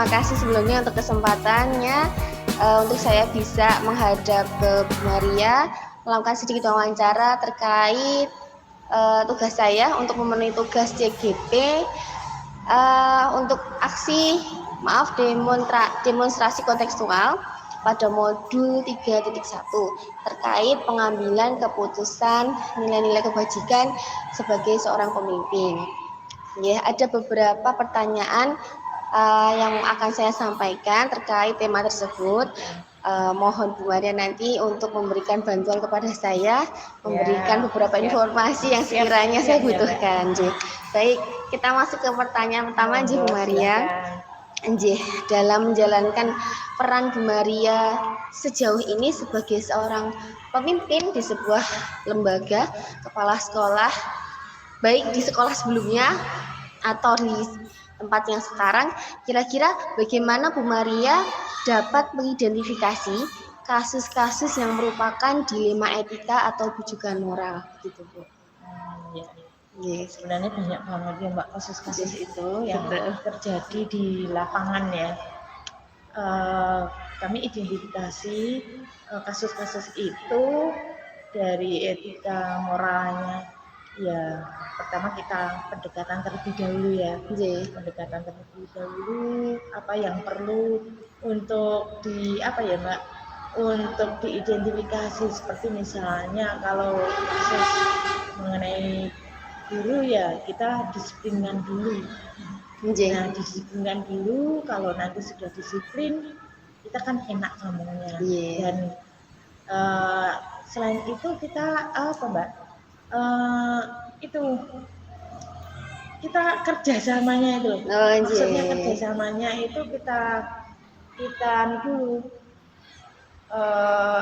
terima kasih sebelumnya untuk kesempatannya untuk saya bisa menghadap ke Bu Maria melakukan sedikit wawancara terkait tugas saya untuk memenuhi tugas CGP untuk aksi demonstrasi kontekstual pada modul 3.1 terkait pengambilan keputusan nilai-nilai kebajikan sebagai seorang pemimpin. Ya, ada beberapa pertanyaan yang akan saya sampaikan terkait tema tersebut. Mohon Bu Maria nanti untuk memberikan bantuan kepada saya, memberikan beberapa informasi yang sekiranya saya butuhkan. Baik, kita masuk ke pertanyaan pertama, Bu Maria. Dalam menjalankan peran Bu Maria sejauh ini sebagai seorang pemimpin di sebuah lembaga, kepala sekolah, baik di sekolah sebelumnya atau di tempat yang sekarang, kira-kira bagaimana Bu Maria dapat mengidentifikasi kasus-kasus yang merupakan dilema etika atau bujukan moral, gitu Bu? Sebenarnya banyak banget ya Mbak kasus-kasus itu yang terjadi di lapangan ya. Kami identifikasi kasus-kasus itu dari etika moralnya. Ya, pertama kita pendekatan terlebih dahulu ya. Pendekatan terlebih dahulu apa yang perlu untuk Mbak? Untuk diidentifikasi seperti misalnya kalau kasus mengenai guru ya kita disiplinkan dulu. Nah, disiplinkan dulu, kalau nanti sudah disiplin kita kan enak ngomongnya. Dan selain itu kita kita kerjasamanya itu. Maksudnya kerjasamanya itu kita dulu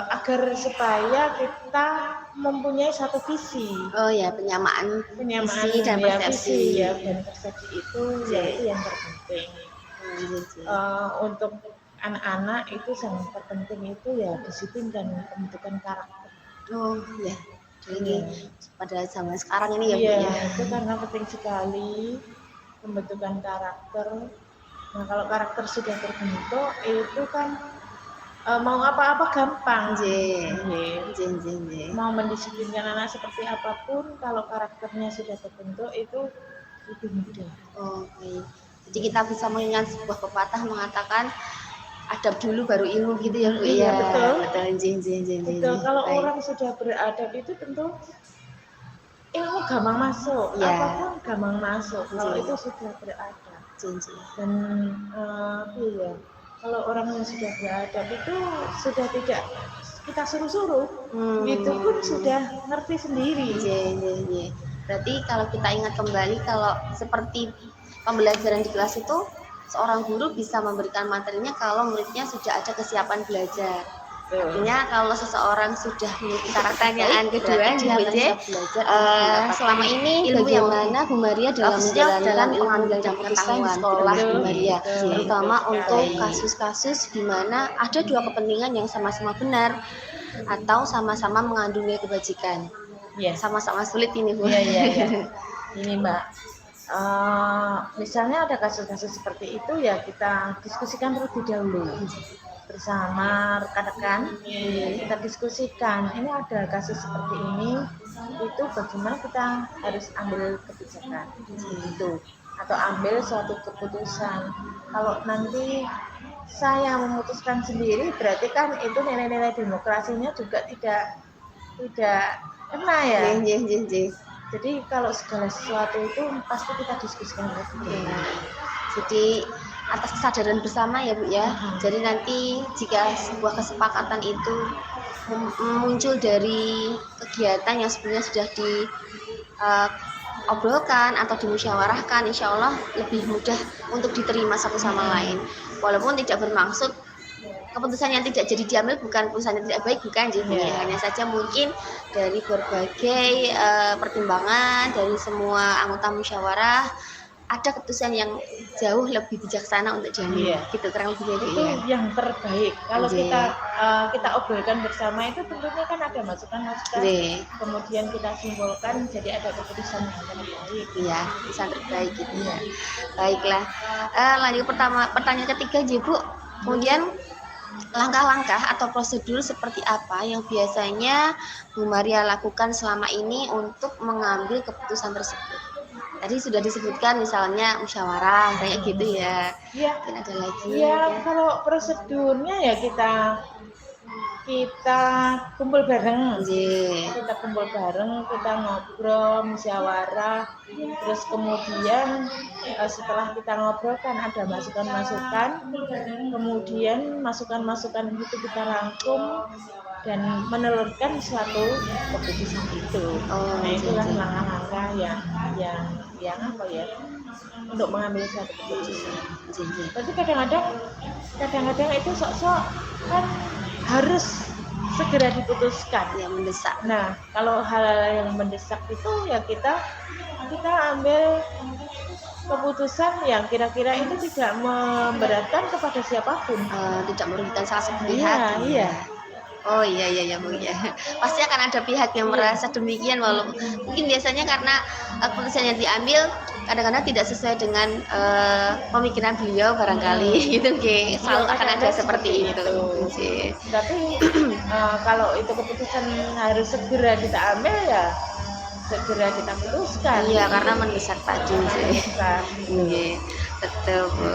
agar supaya kita mempunyai satu visi. Penyamaan visi dan persepsi. Dan persepsi itu yaitu yang terpenting. Untuk anak-anak itu sangat terpenting itu ya disiplin dan pembentukan karakter. Jadi pada zaman sekarang ini ya Bu ya. Itu karena penting sekali pembentukan karakter. Nah, kalau karakter sudah terbentuk itu kan mau apa-apa gampang. Mau mendisiplinkan anak seperti apapun, kalau karakternya sudah terbentuk itu lebih mudah. Jadi kita bisa mengingat sebuah pepatah mengatakan adab dulu baru ilmu gitu ya Bu. Betul. Kalau orang sudah beradab itu tentu ilmu gampang masuk. Apapun gampang masuk. Kalau itu sudah beradab. Dan kalau orang yang sudah beradab itu sudah tidak kita suruh-suruh, itu pun sudah ngerti sendiri. Berarti kalau kita ingat kembali, kalau seperti pembelajaran di kelas itu, seorang guru bisa memberikan materinya kalau muridnya sudah ada kesiapan belajar. Artinya kalau seseorang sudah memiliki pertanyaan kedua di BC, selama ini bagaimana Bu Maria dalam menjalankan pengambilan keputusan di sekolah Bu Maria, terutama untuk kasus-kasus di mana ada dua kepentingan yang sama-sama benar atau sama-sama mengandung nilai kebajikan. Sama-sama sulit ini Bu. Ini Mbak, misalnya ada kasus-kasus seperti itu ya kita diskusikan terlebih dahulu bersama rekan-rekan. Kita diskusikan ini ada kasus seperti ini, itu bagaimana kita harus ambil kebijakan gitu, atau ambil suatu keputusan. Kalau nanti saya memutuskan sendiri berarti kan itu nilai-nilai demokrasinya juga tidak kena ya. Jadi kalau segala sesuatu itu pasti kita diskusikan lagi. Jadi atas kesadaran bersama ya Bu ya. Jadi nanti jika sebuah kesepakatan itu muncul dari kegiatan yang sebenarnya sudah diobrolkan atau dimusyawarahkan, insya Allah lebih mudah untuk diterima satu sama lain. Walaupun tidak bermaksud keputusan yang tidak jadi diambil bukan keputusan yang tidak baik, bukan jadi hanya saja mungkin dari berbagai pertimbangan dari semua anggota musyawarah ada keputusan yang jauh lebih bijaksana untuk diambil. Iya. Gitu kurang lebih ya Bu Itu ya. yang terbaik. Kalau Iya. kita obrolkan bersama itu tentunya kan ada masukan-masukan, Iya. kemudian kita simpulkan jadi ada keputusan yang terbaik. Iya, bisa terbaik gitu Iya. ya. Baiklah. Lanjut pertanyaan ketiga ya Bu. Kemudian langkah-langkah atau prosedur seperti apa yang biasanya Bu Maria lakukan selama ini untuk mengambil keputusan tersebut? Tadi sudah disebutkan misalnya musyawarah kayak gitu ya. Iya. Mungkin ada lagi. Ya, kalau prosedurnya ya kita kumpul bareng. Iya. Kita kumpul bareng, kita ngobrol, musyawarah, terus kemudian setelah kita ngobrol kan ada masukan-masukan, kemudian masukan-masukan itu kita rangkum dan menelurkan suatu keputusan itu. Oh, Nah, itulah iya. langkah-langkah yang apa ya, untuk mengambil suatu keputusan. Iya. Tapi kadang-kadang itu sok-sok kan harus segera diputuskan. Ya, mendesak. Nah, kalau hal-hal yang mendesak itu ya kita ambil keputusan yang kira-kira itu tidak memberatkan kepada siapapun. Tidak merugikan salah satu Iya, pihak. iya. Oh iya Bu ya. Pasti akan ada pihak yang merasa demikian, walaupun mungkin biasanya karena keputusan yang diambil kadang-kadang tidak sesuai dengan pemikiran beliau barangkali gitu Ki. Selalu akan ada seperti itu. Oke. Tapi kalau itu keputusan harus segera kita ambil ya segera kita putuskan. Iya, karena mendesak tadi sih. Iya, betul Bu.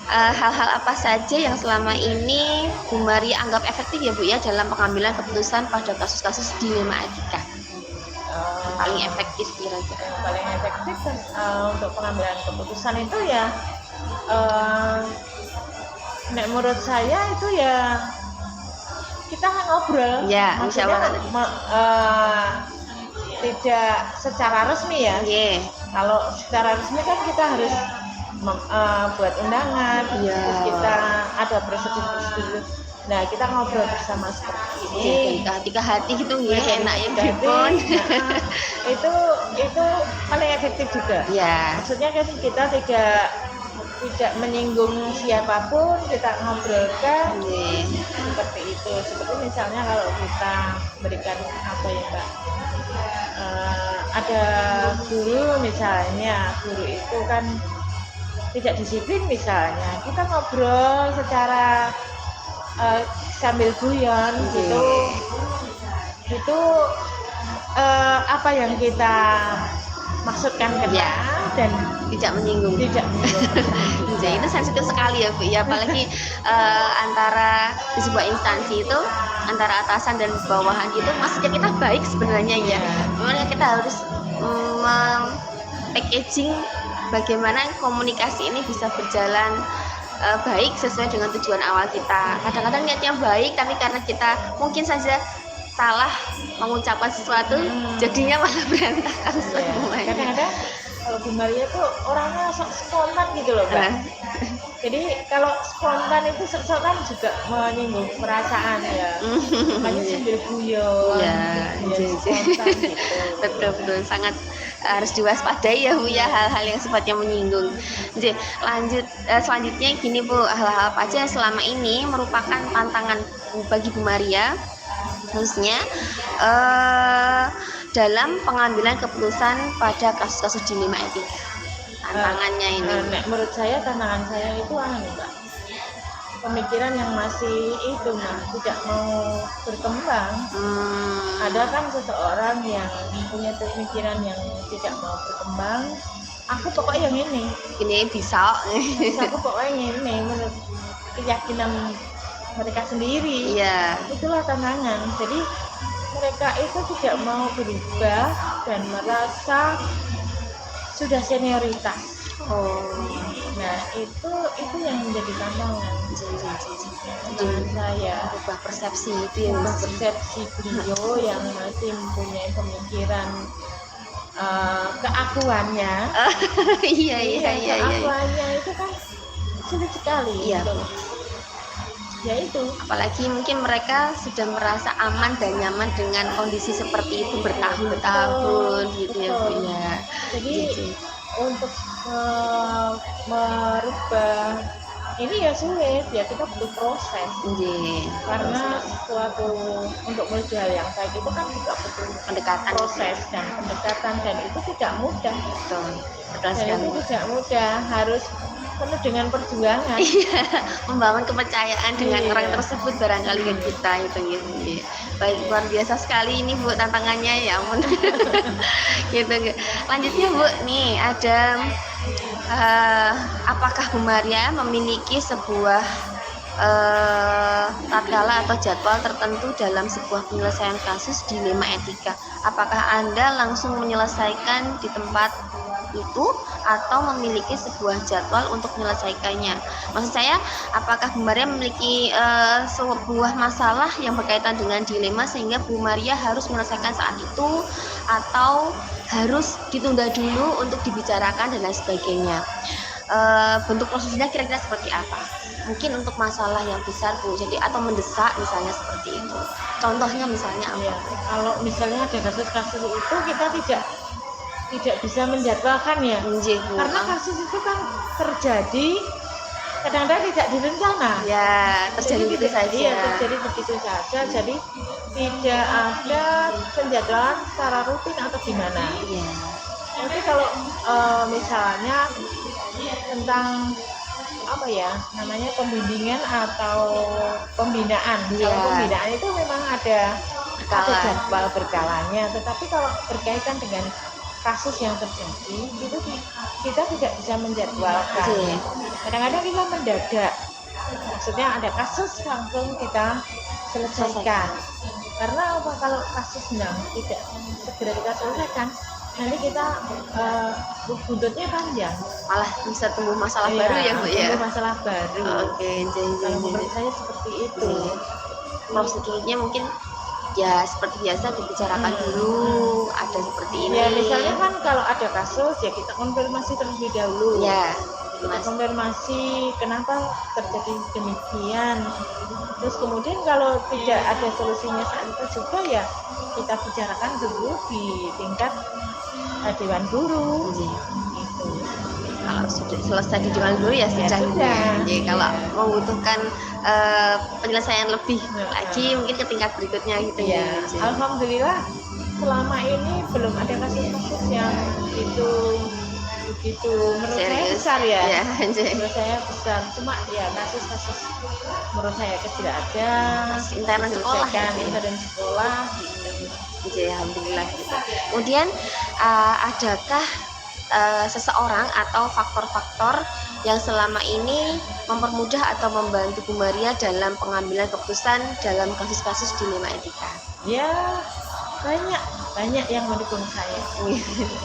Hal-hal apa saja yang selama ini Bu Maria anggap efektif ya Bu ya dalam pengambilan keputusan pada kasus-kasus dilema etika? Paling efektif kira-kira. Yang paling efektif untuk pengambilan keputusan itu ya menurut saya itu ya kita ngobrol. Ya, musyawarah. Tidak secara resmi ya. Iya. Kalau secara resmi kan kita harus buat undangan, terus kita ada prosedur. Nah, kita ngobrol bersama seperti ini. Hati ke hati gitu ya, enak ya Bipun. Itu paling efektif juga. Ya. Maksudnya kan kita tidak menyinggung siapapun, kita ngobrolkan seperti itu. Seperti misalnya kalau kita berikan apa ya Mbak, ada guru misalnya, guru itu kan tidak disiplin misalnya, kita ngobrol secara sambil guyon gitu, itu apa yang kita maksudkan kena dan tidak menyinggung. Jadi itu sensitif sekali ya Bu ya, apalagi antara di sebuah instansi itu antara atasan dan bawahan itu maksudnya kita baik sebenarnya ya. Makanya kita harus packaging bagaimana komunikasi ini bisa berjalan baik sesuai dengan tujuan awal kita. Kadang-kadang niatnya baik tapi karena kita mungkin saja salah mengucapkan sesuatu jadinya malah berantakan semuanya. Kadang-kadang kalau Bu Maria tuh orangnya spontan gitu loh Mbak. Jadi kalau spontan itu kan juga menyinggung perasaan ya. Makanya sambil guyon. Spontan gitu. Betul, sangat harus diwaspadai ya Bu ya hal-hal yang sifatnya menyinggung. Jadi selanjutnya gini Bu, hal-hal apa aja yang selama ini merupakan tantangan bagi Bu Maria khususnya dalam pengambilan keputusan pada kasus-kasus dilema etika. Tantangannya ini. Menurut saya tantangan saya itu Mbak, pemikiran yang masih itu tidak mau berkembang. Ada kan seseorang yang punya pemikiran yang tidak mau berkembang. Aku pokoknya yang ini bisa. Aku pokoknya ini menurut keyakinan mereka sendiri. Iya. Itulah tantangan. Jadi mereka itu tidak mau berubah dan merasa sudah senioritas. Nah itu yang menjadi tantangan. Tantangan saya ubah persepsi itu ya. Ubah persepsi beliau yang masih mempunyai pemikiran keakuannya. Iya. Keakuannya itu kan sulit sekali. Iya. Gitu. Ya itu. Apalagi mungkin mereka sudah merasa aman dan nyaman dengan kondisi seperti itu bertahun-tahun gitu ya Bu ya. Jadi untuk merubah ini ya sulit, ya kita butuh proses. Nggih. Karena suatu untuk menuju hal yang baik itu kan juga butuh Pendekatan proses dan pendekatan, dan itu tidak mudah. betul Dan sekali. itu tidak mudah, harus penuh dengan perjuangan. Iya, membangun kepercayaan dengan Iya. orang tersebut barangkali ke kita itu gitu. Baik, luar biasa sekali ini Bu tantangannya, ya ampun. Gitu. Lanjutnya Bu, nih ada apakah Bu Maria memiliki sebuah tatkala atau jadwal tertentu dalam sebuah penyelesaian kasus dilema etika? Apakah Anda langsung menyelesaikan di tempat itu atau memiliki sebuah jadwal untuk menyelesaikannya? Maksud saya, apakah Bu Maria memiliki sebuah masalah yang berkaitan dengan dilema sehingga Bu Maria harus menyelesaikan saat itu, atau harus ditunda dulu untuk dibicarakan dan lain sebagainya? Bentuk prosesnya kira-kira seperti apa? Mungkin untuk masalah yang besar Bu, jadi atau mendesak misalnya seperti itu. Contohnya misalnya apa? Ya, kalau misalnya ada kasus-kasus itu kita tidak bisa menjadwalkan ya, Nggih, Bu. karena kasus itu kan terjadi kadang-kadang tidak direncana. Ya, terjadi Jadi begitu tidak- saja. Iya, terjadi begitu saja. Jadi tidak ada penjadwalan secara rutin atau gimana. Iya. Tapi kalau misalnya tentang apa ya namanya, pembimbingan atau pembinaan. Iya. Kalau pembinaan itu memang ada Berkala. jadwal berkalanya. Tetapi kalau berkaitan dengan kasus yang terjadi itu kita tidak bisa menjadwalkan. Oke. Kadang-kadang kita mendadak. Maksudnya ada kasus langsung kita selesaikan. Karena apa, kalau kasus yang tidak segera kita selesaikan, nanti kita buntutnya panjang. Malah bisa tumbuh masalah Iya, baru ya Bu ya. tumbuh masalah baru. Oke, Kalau menurut saya seperti itu. Prosedurnya mungkin ya seperti biasa dibicarakan dulu, ada seperti ini. Ya misalnya kan kalau ada kasus ya kita konfirmasi terlebih dahulu. Ya, Kita Mas. konfirmasi kenapa terjadi demikian. Terus kemudian kalau tidak ada solusinya saat itu juga ya kita bicarakan dulu di tingkat Dewan Guru. Nggih. Gitu. Kalau sudah selesai di Dewan Guru ya Ya sudah. sudah. Jadi kalau membutuhkan penyelesaian lebih lagi mungkin ke tingkat berikutnya gitu Ya, ya. alhamdulillah selama ini belum ada kasus-kasus yang begitu menurut saya Serius. besar ya. Ya, anjay. Menurut saya besar, cuma ya kasus-kasus menurut saya kecil ada. Intern sekolah ya, Diselesaikan Bu, ya? intern sekolah gitu. Oke, alhamdulillah gitu. Kemudian adakah seseorang atau faktor-faktor yang selama ini mempermudah atau membantu Bu Maria dalam pengambilan keputusan dalam kasus-kasus dilema etika? Ya banyak yang mendukung saya.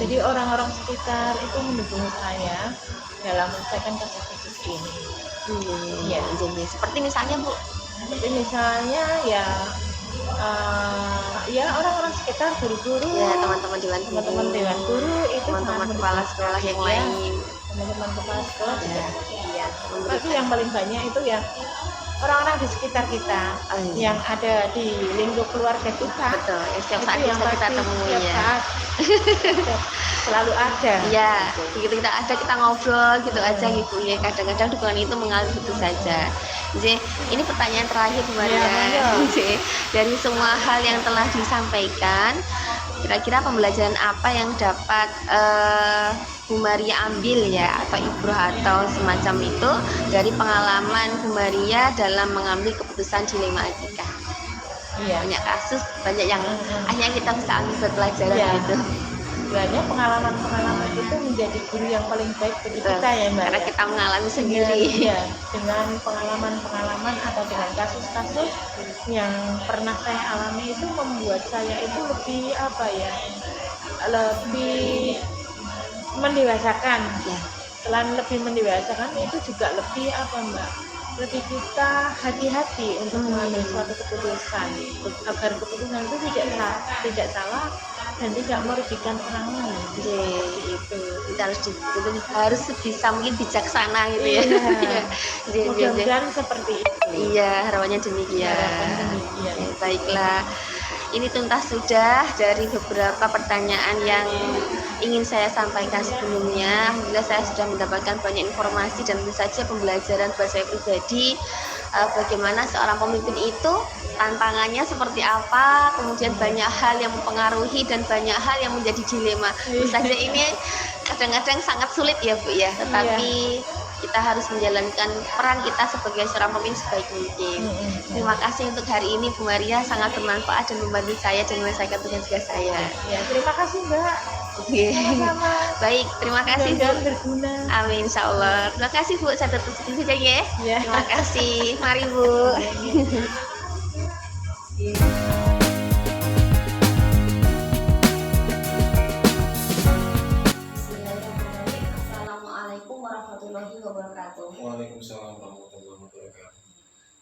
Jadi orang-orang sekitar itu mendukung saya dalam menyelesaikan kasus-kasus ini. Iya, jadi seperti misalnya Bu. Jadi misalnya ya ya orang-orang sekitar, guru-guru, Ya, teman-teman teman-teman dewan guru itu teman-teman sangat kepala mendukung sekolah yang sekali, ya. lain. Teman-teman kepala sekolah juga Ya. iya. Tapi yang paling banyak itu ya orang-orang di sekitar kita Oh, iya. yang ada di lingkup keluarga kita. Betul, ya, setiap Itu saat yang bisa kita pasti temui setiap ya. saat selalu ada. Iya, begitu kita ada, kita ngobrol gitu aja gitu ya. Kadang-kadang dukungan itu mengalir begitu saja. Jadi ini pertanyaan terakhir Bu Maria. Ya, Jadi, dari semua hal yang telah disampaikan, kira-kira pembelajaran apa yang dapat Bu Maria ambil ya, atau ibrah atau semacam itu dari pengalaman Bu Maria dalam mengambil keputusan dilema etika? Iya. Banyak kasus, banyak yang akhirnya kita bisa ambil pelajaran Iya. gitu. Sebenarnya pengalaman-pengalaman itu menjadi guru yang paling baik bagi kita ya Mbak. Karena ya. kita mengalami Dengan, sendiri. ya, dengan pengalaman-pengalaman atau dengan kasus-kasus yang pernah saya alami itu membuat saya itu lebih apa ya, lebih mendewasakan. Ya. Selain lebih mendewasakan itu juga lebih apa Mbak, lebih kita hati-hati untuk mengambil suatu keputusan agar keputusan itu tidak salah dan tidak merugikan orang lain. Gitu. Kita harus sebisa mungkin bijaksana gitu ya. Iya. Iya. Mudah-mudahan seperti itu. Iya, harapannya demikian. Harapan demikian. Ya, baiklah. ini tuntas sudah dari beberapa pertanyaan yang ingin saya sampaikan sebelumnya. Alhamdulillah saya sudah mendapatkan banyak informasi dan tentu saja pembelajaran buat saya pribadi, bagaimana seorang pemimpin itu tantangannya seperti apa, kemudian banyak hal yang mempengaruhi dan banyak hal yang menjadi dilema. Tentu saja ini kadang-kadang sangat sulit ya Bu ya, tetapi kita harus menjalankan peran kita sebagai seorang pemimpin sebaik mungkin. Terima kasih untuk hari ini Bu Maria, sangat bermanfaat dan membantu saya dan menyelesaikan tugas-tugas saya. Ya, terima kasih Mbak. Sama-sama. Baik, terima kasih Bu. Berguna. Amin, insya Allah. Terima kasih Bu, saya tutup saja ya. Ya. Terima kasih. Mari Bu. Assalamualaikum warahmatullahi wabarakatuh. Waalaikumsalam warahmatullahi wabarakatuh.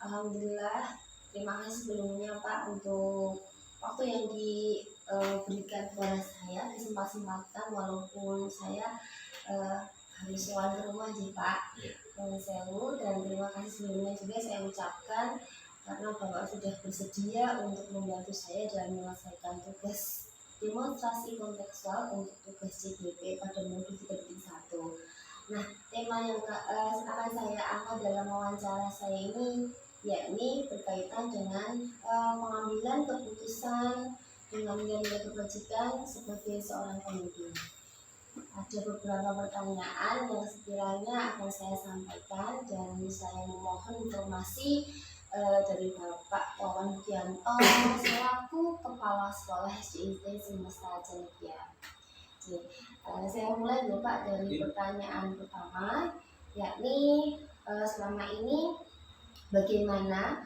Alhamdulillah, terima kasih sebelumnya Pak untuk waktu yang diberikan kepada saya, kesempatan walaupun saya harus pulang ke rumah sih Pak. Sewu, dan terima kasih sebelumnya juga saya ucapkan karena Bapak sudah bersedia untuk membantu saya dalam menyelesaikan tugas demonstrasi kontekstual untuk tugas CDP pada modul 3.1. Nah, tema yang akan saya angkat dalam wawancara saya ini yakni berkaitan dengan pengambilan keputusan dengan nilai-nilai kebajikan sebagai seorang pemimpin. Ada beberapa pertanyaan yang sekiranya akan saya sampaikan dan saya memohon informasi dari Bapak Wawan Budianto selaku Kepala Sekolah SDIT Semesta Cendekia. Saya mulai dulu Pak dari pertanyaan pertama, yakni selama ini bagaimana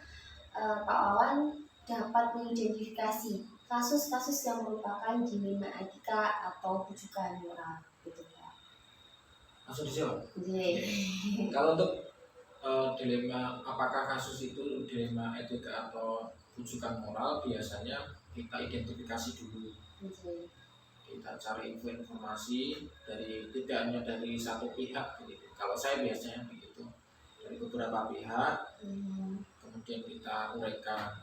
Pak Wawan dapat mengidentifikasi kasus-kasus yang merupakan dilema etika atau bujukan moral, gitu ya. Langsung dijawab. Jadi, Kalau untuk dilema apakah kasus itu dilema etika atau bujukan moral, biasanya kita identifikasi dulu. Kita cari informasi dari tidak hanya dari satu pihak begitu. Kalau saya biasanya begitu, dari beberapa pihak, kemudian kita uraikan,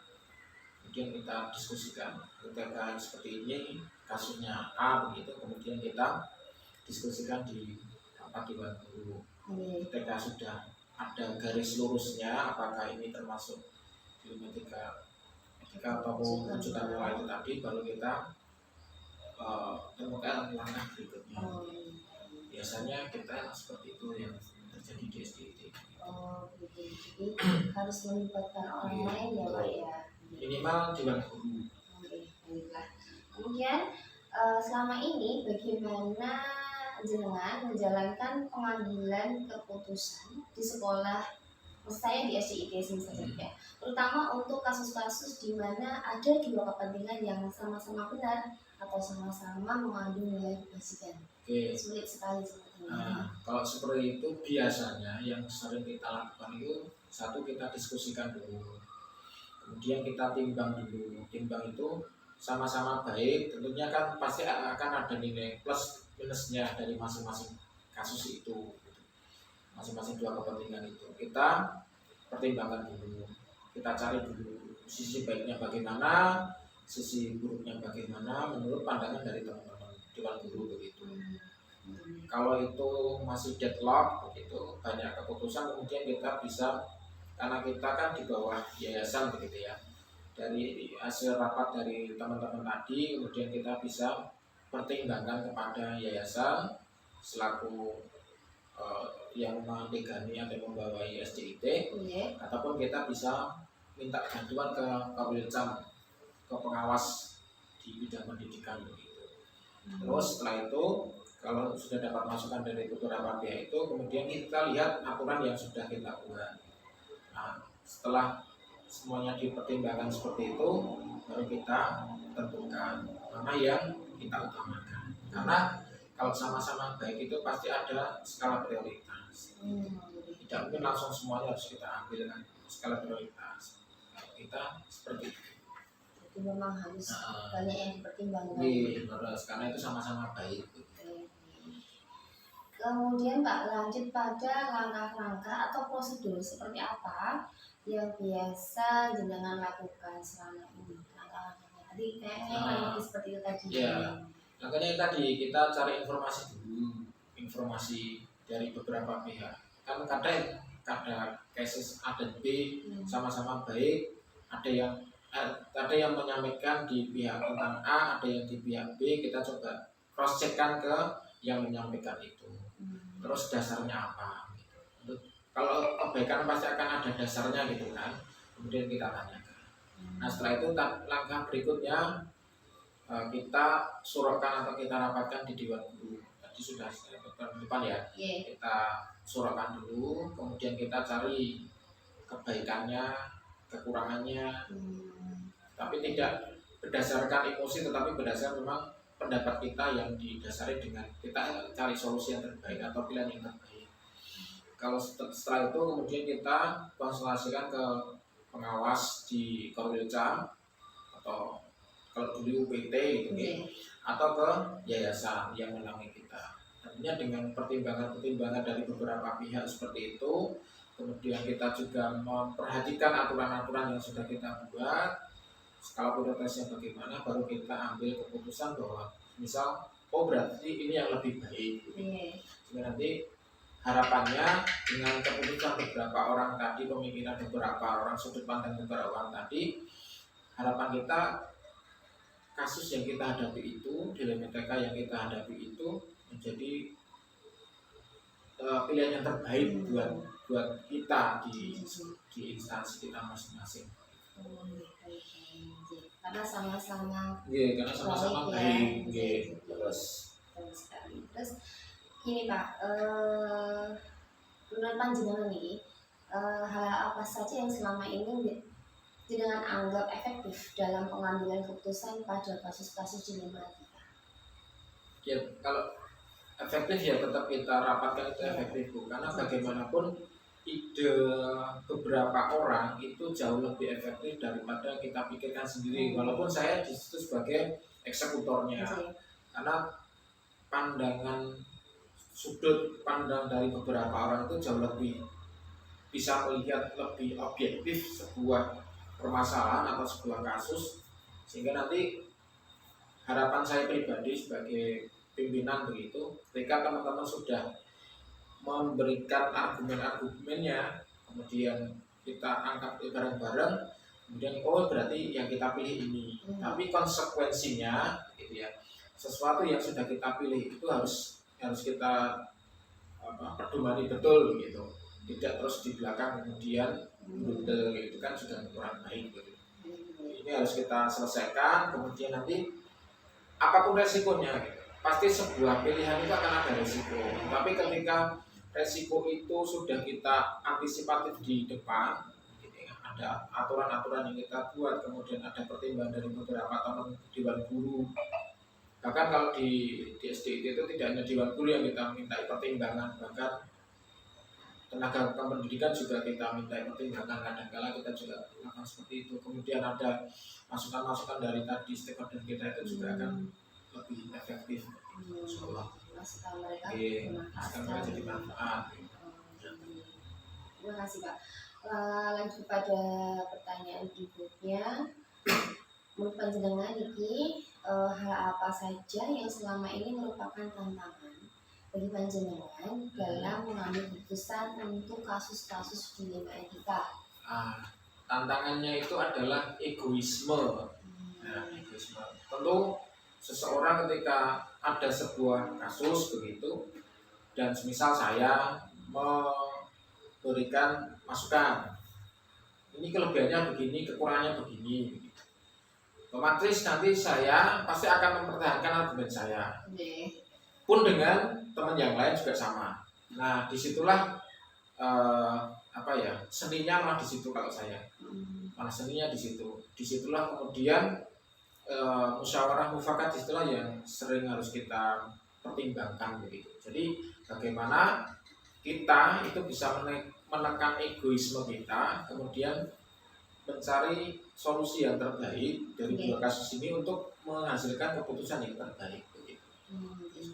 kemudian kita diskusikan terkait seperti ini kasusnya A begitu, kemudian kita diskusikan di rapat dewan guru. Ketika sudah ada garis lurusnya apakah ini termasuk dilema etika ataupun bujukan moral itu tadi, baru kita temukan langkah berikutnya. Biasanya kita seperti itu yang terjadi di SDIT. Gitu. Jadi harus melibatkan orang lain ya Pak ya. Minimal dewan guru. Baiklah. Kemudian selama ini bagaimana jenengan menjalankan pengambilan keputusan di sekolah, saya di SDIT Semesta, terutama untuk kasus-kasus di mana ada dua kepentingan yang sama-sama benar atau sama-sama mengandung nilai kebajikan. Sulit sekali seperti ini. Kalau seperti itu biasanya yang sering kita lakukan itu, satu, kita diskusikan dulu, kemudian kita timbang dulu. Timbang itu sama-sama baik, tentunya kan pasti akan ada nilai plus minusnya dari masing-masing kasus itu, masing-masing dua kepentingan itu kita pertimbangkan dulu, kita cari dulu sisi baiknya bagaimana, sisi buruknya bagaimana menurut pandangan dari teman-teman dewan guru begitu. Kalau itu masih deadlock begitu, banyak keputusan, kemudian kita bisa, karena kita kan di bawah yayasan begitu ya, dari hasil rapat dari teman-teman tadi, kemudian kita bisa pertimbangkan kepada yayasan selaku yang memegangi atau membawai SDIT, ataupun kita bisa minta bantuan ke Wilcam, ke pengawas di bidang pendidikan begitu. Terus setelah itu kalau sudah dapat masukan dari beberapa pihak itu, kemudian kita lihat aturan yang sudah kita buat. Nah, setelah semuanya dipertimbangkan seperti itu, baru kita tentukan mana yang kita utamakan. Karena kalau sama-sama baik itu pasti ada skala prioritas. Tidak mungkin langsung semuanya harus kita ambil kan, skala prioritas. Kita seperti itu. Jadi memang harus banyak yang dipertimbangkan. Iya, karena itu sama-sama baik. Kemudian Pak, lanjut pada langkah-langkah atau prosedur seperti apa yang biasa jenengan lakukan selama ini, langkah-langkahnya Tadi kayaknya paling seperti itu tadi. Ya, makanya tadi kita cari informasi dulu, informasi dari beberapa pihak. Kan kadang ada cases A dan B sama-sama baik, ada yang menyampaikan di pihak tentang A, ada yang di pihak B. Kita coba cross checkkan ke yang menyampaikan itu. Terus dasarnya apa? Gitu. Kalau kebaikan pasti akan ada dasarnya gitu kan. Kemudian kita tanyakan. Nah setelah itu langkah berikutnya kita surahkan atau kita rapatkan di Dewan Guru. Tadi sudah saya sebutkan di depan ya. Kita surahkan dulu, kemudian kita cari kebaikannya, kekurangannya, tapi tidak berdasarkan emosi, tetapi berdasarkan memang pendapat kita yang didasari dengan kita cari solusi yang terbaik atau pilihan yang terbaik. Kalau setelah itu kemudian kita konsultasikan ke pengawas di Korwilca atau kalau dulu UPT gitu atau ke yayasan yang menaungi kita. Tentunya dengan pertimbangan-pertimbangan dari beberapa pihak seperti itu, kemudian kita juga memperhatikan aturan-aturan yang sudah kita buat, skala prioritasnya bagaimana, baru kita ambil keputusan bahwa misal, oh berarti ini yang lebih baik. Sehingga nanti harapannya dengan keputusan beberapa orang tadi, pemikiran beberapa orang, sudut pandang beberapa orang tadi, harapan kita kasus yang kita hadapi itu, dilematika yang kita hadapi itu menjadi pilihan yang terbaik buat kita di instansi kita masing-masing. Karena sama-sama karena sama-sama baik. Terus gini Pak, menurut panjenengan nih, hal apa saja yang selama ini dengan anggap efektif dalam pengambilan keputusan pada kasus-kasus dilema kita? Ya kalau efektif ya tetap kita rapatkan itu efektif, karena bagaimanapun ide beberapa orang itu jauh lebih efektif daripada kita pikirkan sendiri. Walaupun saya di situ sebagai eksekutornya, karena pandangan sudut pandang dari beberapa orang itu jauh lebih bisa melihat lebih objektif sebuah permasalahan atau sebuah kasus, sehingga nanti harapan saya pribadi sebagai pimpinan begitu, ketika teman-teman sudah memberikan argumen-argumennya, kemudian kita angkat bareng-bareng, kemudian oh berarti yang kita pilih ini, tapi konsekuensinya gitu ya, sesuatu yang sudah kita pilih itu harus kita pedomani betul gitu, tidak terus di belakang kemudian brutal itu kan sudah kurang baik gitu. Ini harus kita selesaikan, kemudian nanti apapun resikonya gitu. Pasti sebuah pilihan itu akan ada resiko, tapi ketika resiko itu sudah kita antisipatif di depan gitu ya, ada aturan-aturan yang kita buat, kemudian ada pertimbangan dari beberapa teman Dewan Guru. Bahkan kalau di SDIT itu tidak hanya Dewan Guru yang kita minta pertimbangan, bahkan tenaga pendidikan juga kita minta pertimbangan, kadang-kala kita juga lakukan seperti itu. Kemudian ada masukan-masukan dari tadi stakeholder kita itu juga akan lebih efektif. Insyaallah. Masukan mereka jadi manfaat. Terima kasih Pak. Lanjut pada pertanyaan berikutnya. Menurut panjenengan iki hal apa saja yang selama ini merupakan tantangan bagi panjenengan dalam mengambil keputusan untuk kasus-kasus dilema etika? Tantangannya itu adalah egoisme. Egoisme. Tentu seseorang ketika ada sebuah kasus begitu, dan semisal saya memberikan masukan, ini kelebihannya begini, kekurangannya begini, begitu. Otomatis nanti saya pasti akan mempertahankan argumen saya. Pun dengan teman yang lain juga sama. Nah, disitulah seninya malah di situ kalau saya. Malah seninya di situ. Disitulah kemudian musyawarah mufakat, disitulah yang sering harus kita pertimbangkan begitu. Jadi bagaimana kita itu bisa menekan egoisme kita, kemudian mencari solusi yang terbaik dari dua kasus ini untuk menghasilkan keputusan yang terbaik begitu.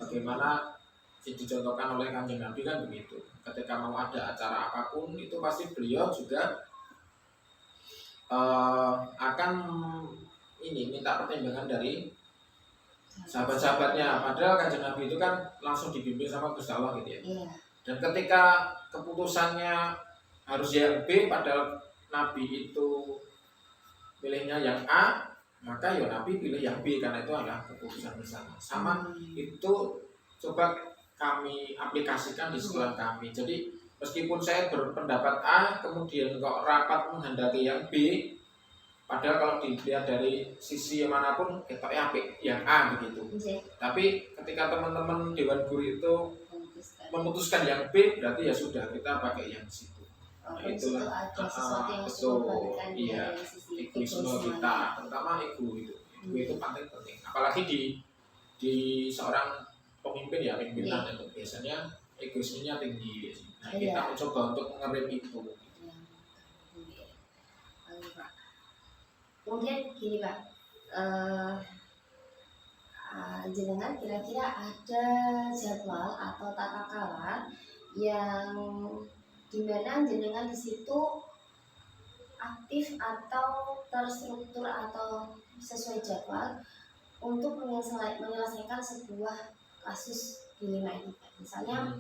Bagaimana dicontohkan oleh Kanjeng Nabi kan begitu. Ketika mau ada acara apapun itu pasti beliau juga akan ini minta pertimbangan dari sahabat-sahabatnya. Padahal Kanjeng Nabi itu kan langsung dibimbing sama Gusti Allah gitu ya. Iya. Dan ketika keputusannya harus yang B, padahal Nabi itu pilihnya yang A, maka ya Nabi pilih yang B karena itu adalah keputusan bersama. Sama itu coba kami aplikasikan di sekolah kami. Jadi meskipun saya berpendapat A, kemudian kok rapat menghendaki yang B, padahal kalau dilihat dari sisi manapun kita yang A begitu. Iya. Tapi ketika teman-teman Dewan Guru itu memutuskan yang B, berarti ya sudah kita pakai yang situ. Nah, Itu itulah ada sesuatu yang betul, memberikan iya, dari sisi egoisme kita, terutama ego itu. Ego itu penting, apalagi di seorang pemimpin ya, pimpinan itu biasanya egoismenya tinggi. Nah, kita mencoba untuk mengerem itu. Pak. Kemudian gini Pak, jenengan kira-kira ada jadwal atau tata cara yang dimana jenengan di situ aktif atau terstruktur atau sesuai jadwal untuk menyelesaikan sebuah kasus dilema ini. Misalnya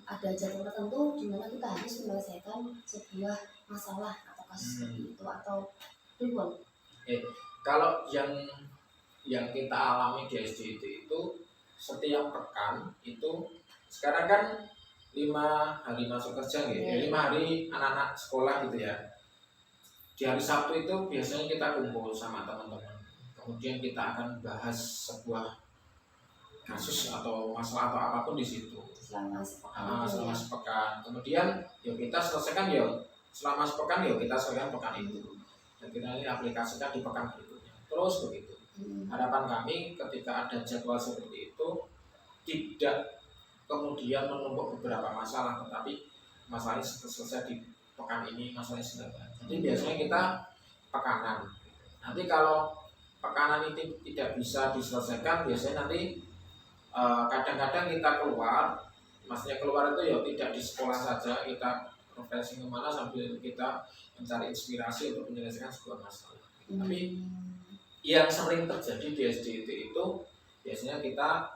ada jadwal tertentu di mana kita harus menyelesaikan sebuah masalah atau kasus seperti itu atau ribon. Kalau yang kita alami di SDIT itu setiap pekan itu sekarang kan 5 hari masuk kerja gitu, 5 hari anak-anak sekolah gitu ya. Di hari Sabtu itu biasanya kita kumpul sama teman-teman. Kemudian kita akan bahas sebuah kasus atau masalah atau apapun di situ selama sepekan. Kemudian ya kita selesaikan ya selama sepekan, ya kita selesaikan pekan itu. Dan kita ini aplikasikan di pekan berikutnya. Terus begitu. Harapan kami ketika ada jadwal seperti itu tidak kemudian menumpuk beberapa masalah, tetapi masalahnya selesai di pekan ini, masalahnya selesai. Jadi biasanya kita pekanan. Nanti kalau pekanan itu tidak bisa diselesaikan, biasanya nanti kadang-kadang kita keluar, maksudnya keluar itu ya tidak di sekolah saja, kita refreshing kemana sambil kita mencari inspirasi untuk menyelesaikan sebuah masalah. Tapi yang sering terjadi di SDIT itu biasanya kita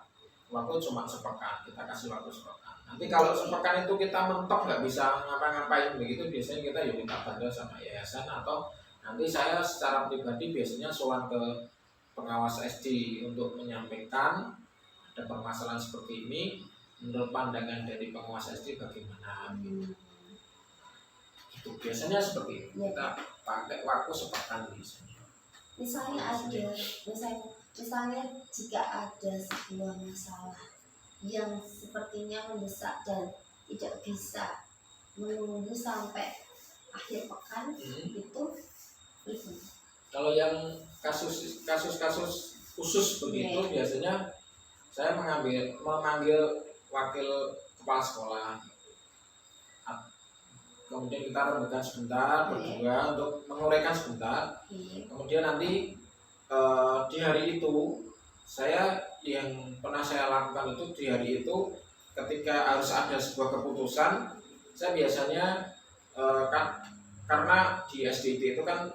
waktu cuma sepekan, kita kasih waktu sepekan. Nanti kalau sepekan itu kita mentok nggak bisa ngapa-ngapain begitu, biasanya kita ya minta bantuan sama yayasan, atau nanti saya secara pribadi biasanya sowan ke pengawas SD untuk menyampaikan ada permasalahan seperti ini, menurut pandangan dari pengawas SD bagaimana gitu. Itu biasanya seperti itu. Kita pakai waktu sepekan biasanya. Misalnya jika ada sebuah masalah yang sepertinya mendesak dan tidak bisa menunggu sampai akhir pekan, itu kalau yang kasus khusus begitu biasanya saya memanggil wakil kepala sekolah, kemudian kita rembukan sebentar berdua untuk menguraikan sebentar. Kemudian nanti di hari itu yang pernah saya lakukan itu di hari itu ketika harus ada sebuah keputusan, saya biasanya karena di SDIT itu kan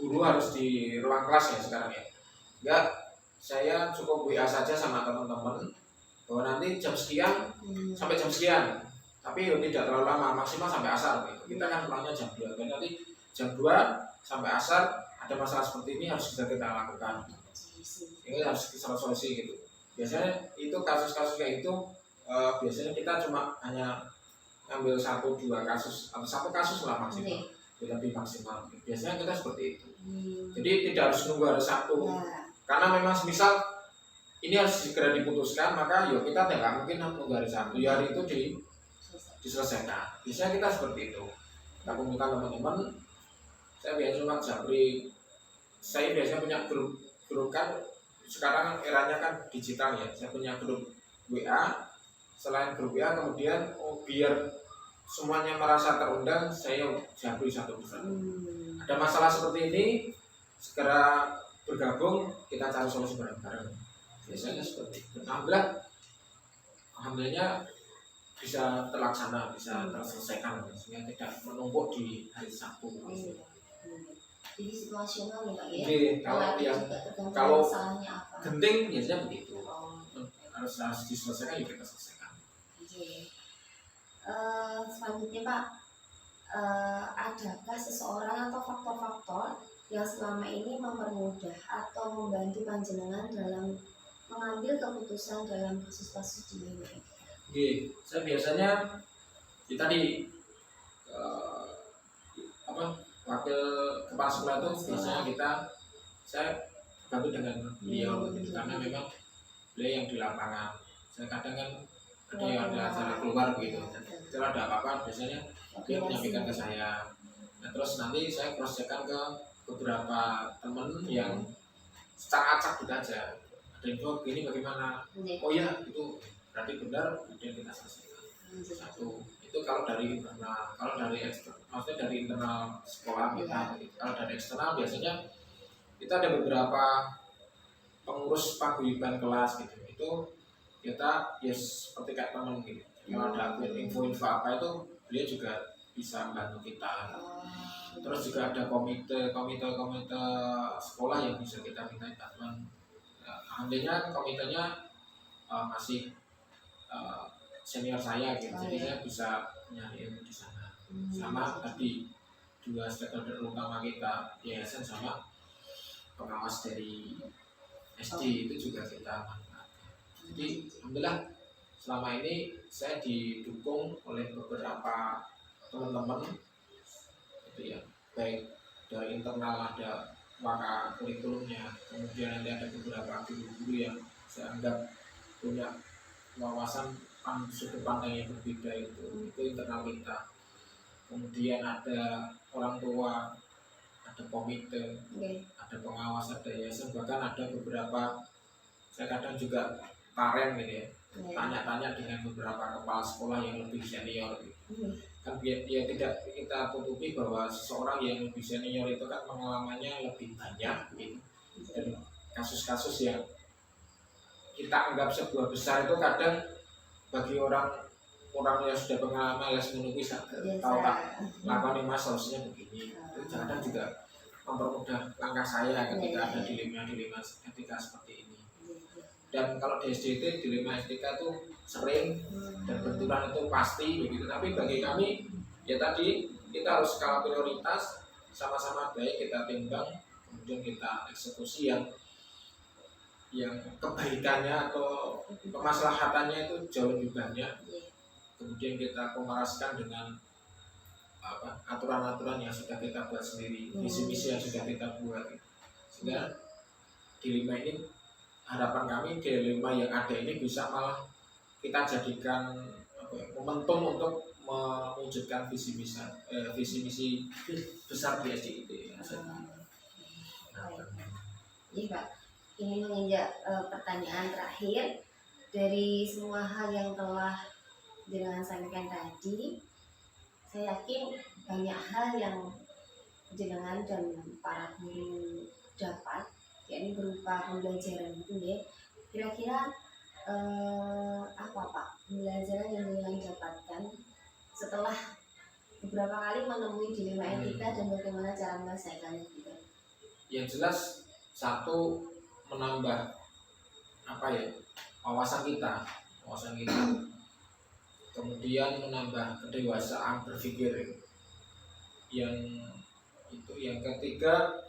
guru harus di ruang kelas ya sekarang ya, enggak, saya cukup WA saja sama teman-teman bahwa nanti jam sekian sampai jam sekian, tapi tidak terlalu lama, maksimal sampai asar gitu. Kita kan pulangnya jam 2, dan nanti jam 2 sampai asar ada masalah seperti ini harus kita lakukan, ini harus kita solusi gitu. Biasanya itu kasus-kasus kayak itu biasanya kita cuma hanya ngambil 1-2 kasus atau 1 kasus lah maksimal, lebih maksimal. Biasanya kita seperti itu. Jadi tidak harus nunggu hari Sabtu, karena memang misal ini harus segera diputuskan, maka yuk kita tidak mungkin nunggu hari Sabtu, ya hari itu diselesaikan. Biasanya kita seperti itu. Kita kumpulkan teman-teman. Saya biasanya cuma Japri, saya biasanya punya grup kan sekarang eranya kan digital ya. Saya punya grup WA. Selain grup WA, kemudian biar semuanya merasa terundang, saya Japri satu persatu. Ada masalah seperti ini, segera bergabung, kita cari solusi bareng-bareng. Biasanya seperti itu. Alhamdulillahnya bisa terlaksana, bisa terselesaikan, sehingga tidak menumpuk di hari Sabtu. jadi situasional nih Pak ya. Oke, kalau Malah yang juga tergantung kalau masalahnya apa. genting biasanya begitu. Oh, Harus diselesaikan ya kita selesaikan. oke. Selanjutnya Pak, adakah seseorang atau faktor-faktor yang selama ini mempermudah atau membantu panjenengan dalam mengambil keputusan dalam kasus-kasus di ini? Oke, saya biasanya tadi eh, wakil kepala sekolah itu biasanya saya bantu dengan beliau gitu, karena memang beliau yang di lapangan. Saya kadang kan ada acara keluar begitu, kalau ada apa-apa biasanya dia menyampaikan ke saya. Nah terus nanti saya cross checkkan ke beberapa teman yang secara acak gitu aja, ada info gini bagaimana, oh ya itu berarti benar, kemudian kita selesaikan. Satu itu kalau dari internal, kalau dari eksternal, maksudnya dari internal sekolah kita. Kalau dari eksternal biasanya kita ada beberapa pengurus paguyuban kelas gitu, itu kita ya seperti kayak teman gitu. Kalau ada info-info apa itu beliau juga bisa membantu kita. Terus juga ada komite sekolah yang bisa kita minta bantuan. Alhamdulillah komitenya masih senior saya gitu, jadi saya bisa nyariin di sana. Sama tadi dua stakeholder utama kita, yayasan sama pengawas dari SD itu juga kita manfaatkan. Jadi alhamdulillah selama ini saya didukung oleh beberapa teman-teman itu ya, baik dari internal ada maka kurikulumnya, kemudian nanti ada beberapa guru-guru yang saya anggap punya wawasan sudut pandang yang berbeda, itu internal kita. Kemudian ada orang tua, ada komite, ada pengawas, ada yayasan, bahkan ada beberapa, saya kadang juga parent gitu ya, tanya-tanya dengan beberapa kepala sekolah yang lebih senior gitu. Kan ya tidak kita tutupi bahwa seseorang yang lebih senior itu kan pengalamannya lebih banyak gitu. Dan kasus-kasus yang kita anggap sebuah besar itu kadang bagi orang yang sudah pengalaman les menunggu tahu tak lakukan mas harusnya begini, itu kadang juga mempermudah langkah saya ketika ada dilema etika seperti ini. Dan kalau di SDT dilema etika itu sering dan benturan itu pasti begitu. Tapi bagi kami ya tadi kita harus skala prioritas, sama-sama baik kita timbang, kemudian kita eksekusi yang kebaikannya atau kemaslahatannya itu jauh lebih banyak. Kemudian kita komeraskan dengan aturan-aturan yang sudah kita buat sendiri, misi-misi yang sudah kita buat, sehingga dilema ini, harapan kami dilema yang ada ini bisa malah kita jadikan momentum untuk mewujudkan visi misi besar di SDIT. Iya Pak, ini menginjak pertanyaan terakhir dari semua hal yang telah dengan sampaikan tadi. Saya yakin banyak hal yang jenengan dan para guru dapat, yakni berupa pembelajaran itu ya. Kira-kira apa Pak pembelajaran yang jenengan dapatkan setelah beberapa kali menemui dilema etika dan bagaimana cara menyelesaikannya gitu? Yang jelas satu, menambah wawasan kita. Kemudian menambah kedewasaan berpikir. Yang ketiga,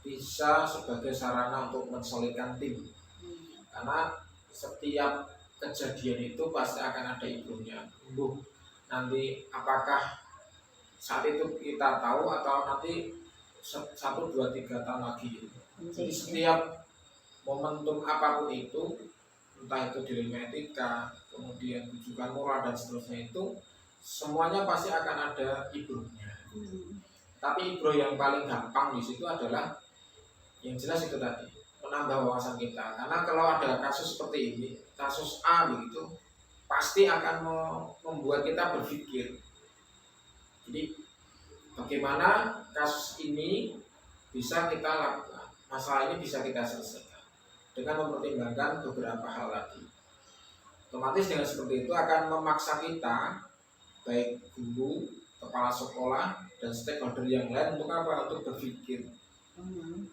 bisa sebagai sarana untuk mensolidkan tim. Karena setiap kejadian itu pasti akan ada ibunya. Nanti apakah saat itu kita tahu atau nanti 1, 2, 3 tahun lagi. Jadi setiap momentum apapun itu, entah itu dilema etika, kemudian rujukan moral dan seterusnya, itu semuanya pasti akan ada ibrohnya. Tapi ibroh yang paling gampang di situ adalah yang jelas itu tadi, menambah wawasan kita. Karena kalau ada kasus seperti ini, kasus A begitu, pasti akan membuat kita berpikir. Jadi bagaimana kasus ini bisa kita lakukan, masalah ini bisa kita selesaikan dengan mempertimbangkan beberapa hal tadi. Otomatis dengan seperti itu akan memaksa kita, baik guru, kepala sekolah dan stakeholder yang lain untuk apa? Untuk berpikir,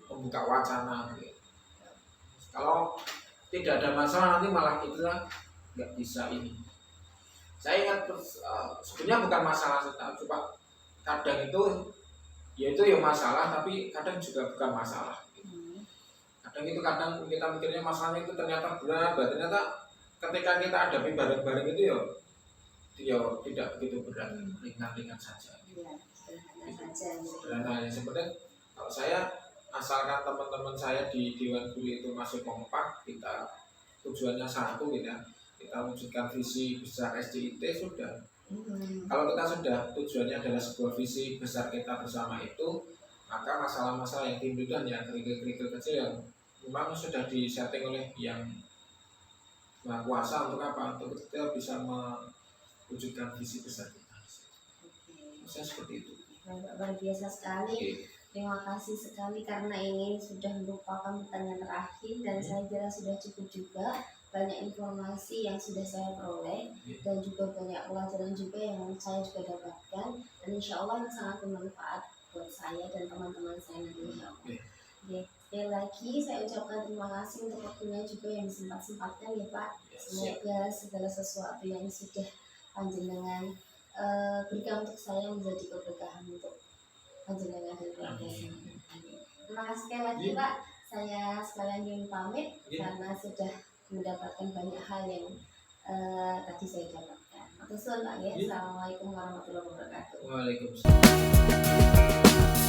membuka wacana. Gitu. Kalau tidak ada masalah nanti malah kita nggak bisa ini. Saya ingat sebenarnya bukan masalah, cuma kadang itu ya itu ya masalah, tapi kadang juga bukan masalah. Kadang kita mikirnya masalahnya itu ternyata berat, ternyata ketika kita hadapi bareng-bareng itu ya tidak begitu berat, ringan-ringan saja. Iya, sederhana saja. Sederhana ya, sebenarnya kalau saya asalkan teman-teman saya di Dewan Guru itu masih kompak, kita tujuannya satu gitu ya, kita wujudkan visi besar SDIT sudah. Kalau kita sudah tujuannya adalah sebuah visi besar kita bersama itu, maka masalah-masalah yang timbul dan yang kerikil-kerikil kecil yang memang sudah disetting oleh yang Maha Kuasa untuk apa? Untuk kita bisa mewujudkan visi besar kita. Saya seperti itu. Luar biasa sekali. Oke. Terima kasih sekali karena ini sudah merupakan pertanyaan terakhir dan saya kira sudah cukup juga. Banyak informasi yang sudah saya peroleh dan juga banyak pelajaran juga yang saya juga dapatkan, dan insya Allah ini sangat bermanfaat buat saya dan teman-teman saya nanti, insya Allah. Oke. Sekali lagi saya ucapkan terima kasih untuk waktunya juga yang disempat-sempatkan ya Pak. Semoga segala sesuatu yang sudah panjenengan berikan untuk saya menjadi keberkahan untuk panjenengan dan keluarga saya. Terima kasih sekali lagi Pak. Saya sekalian ingin pamit karena sudah mendapatkan banyak hal yang tadi saya dapatkan. Matur suwun Pak ya. Assalamualaikum warahmatullahi wabarakatuh. Waalaikumsalam.